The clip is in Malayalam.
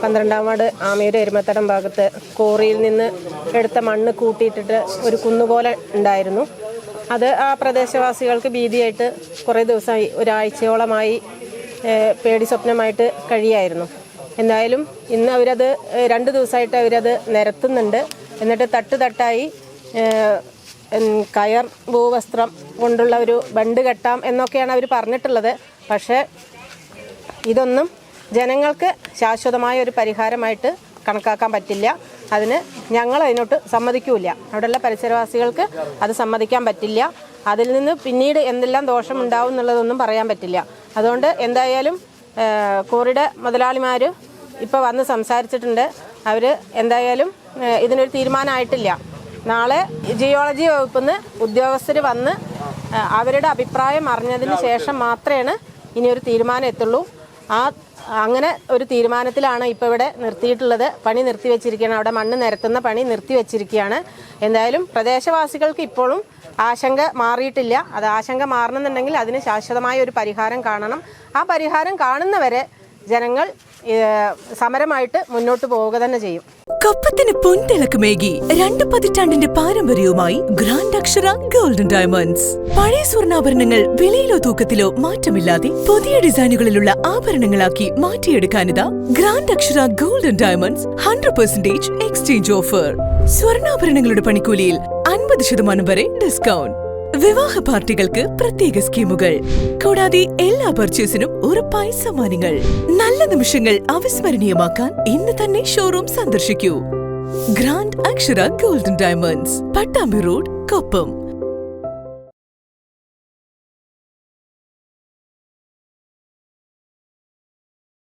12-ാം വാർഡ് ആമയൂർ എരുമത്തടം ഭാഗത്ത് കോറിയിൽ നിന്ന് എടുത്ത മണ്ണ് കൂട്ടിയിട്ടിട്ട് ഒരു കുന്നുപോലെ ഉണ്ടായിരുന്നു. അത് ആ പ്രദേശവാസികൾക്ക് ഭീതിയായിട്ട് കുറേ ദിവസമായി, ഒരാഴ്ചയോളമായി പേടി സ്വപ്നമായിട്ട് കഴിയായിരുന്നു. എന്തായാലും ഇന്ന് അവരത് 2 ദിവസമായിട്ട് അവരത് നിരത്തുന്നുണ്ട്. എന്നിട്ട് തട്ടായി കയർ ഭൂവസ്ത്രം കൊണ്ടുള്ള ഒരു ബണ്ട് കെട്ടാം എന്നൊക്കെയാണ് അവർ പറഞ്ഞിട്ടുള്ളത്. പക്ഷേ ഇതൊന്നും ജനങ്ങൾക്ക് ശാശ്വതമായ ഒരു പരിഹാരമായിട്ട് കണക്കാക്കാൻ പറ്റില്ല. അതിന് ഞങ്ങൾ അതിനോട്ട് സമ്മതിക്കൂല. അവിടെയുള്ള പരിസരവാസികൾക്ക് അത് സമ്മതിക്കാൻ പറ്റില്ല. അതിൽ നിന്ന് പിന്നീട് എന്തെല്ലാം ദോഷമുണ്ടാവും എന്നുള്ളതൊന്നും പറയാൻ പറ്റില്ല. അതുകൊണ്ട് എന്തായാലും കോറിയുടെ മുതലാളിമാർ ഇപ്പോൾ വന്ന് സംസാരിച്ചിട്ടുണ്ട്. അവർ എന്തായാലും ഇതിനൊരു തീരുമാനമായിട്ടില്ല. നാളെ ജിയോളജി വകുപ്പിൽ നിന്ന് ഉദ്യോഗസ്ഥർ വന്ന് അവരുടെ അഭിപ്രായം അറിഞ്ഞതിന് ശേഷം മാത്രമേ ഇനിയൊരു തീരുമാനം എത്തുള്ളൂ. അങ്ങനെ ഒരു തീരുമാനത്തിലാണ് ഇപ്പോൾ ഇവിടെ നിർത്തിയിട്ടുള്ളത്. പണി നിർത്തിവെച്ചിരിക്കുകയാണ്. അവിടെ മണ്ണ് നിരത്തുന്ന പണി നിർത്തിവെച്ചിരിക്കുകയാണ്. എന്തായാലും പ്രദേശവാസികൾക്ക് ഇപ്പോഴും ആശങ്ക മാറിയിട്ടില്ല. അത് ആശങ്ക മാറണമെന്നുണ്ടെങ്കിൽ അതിന് ശാശ്വതമായ ഒരു പരിഹാരം കാണണം. ആ പരിഹാരം കാണുന്നവരെ ജനങ്ങൾ സമരമായിട്ട് മുന്നോട്ട് പോവുക തന്നെ ചെയ്യും. കപ്പത്തിന് പൊൻതിളക്കമേകി 2 പതിറ്റാണ്ടിന്റെ പാരമ്പര്യവുമായി ഗ്രാൻഡ് അക്ഷര ഗോൾഡൻ ഡയമണ്ട്സ്. പഴയ സ്വർണ്ണാഭരണങ്ങൾ വിലയിലോ തൂക്കത്തിലോ മാറ്റമില്ലാതെ പുതിയ ഡിസൈനുകളിലുള്ള ആഭരണങ്ങളാക്കി മാറ്റിയെടുക്കാനിതാ ഗ്രാൻഡ് അക്ഷര ഗോൾഡൻ ഡയമണ്ട്സ് 100% എക്സ്ചേഞ്ച് ഓഫർ. സ്വർണ്ണാഭരണങ്ങളുടെ പണിക്കൂലിയിൽ 50% വരെ ഡിസ്കൗണ്ട്. വിവാഹ പാർട്ടികൾക്ക് പ്രത്യേക സ്കീമുകൾ. കൂടാതെ എല്ലാ പർച്ചേസിനും ഉറപ്പായ സമ്മാനങ്ങൾ. നല്ല നിമിഷങ്ങൾ അവിസ്മരണീയമാക്കാൻ ഇന്ന് തന്നെ ഷോറൂം സന്ദർശിക്കൂ. ഗ്രാൻഡ് അക്ഷര golden diamonds, Pattambi road, Koppam.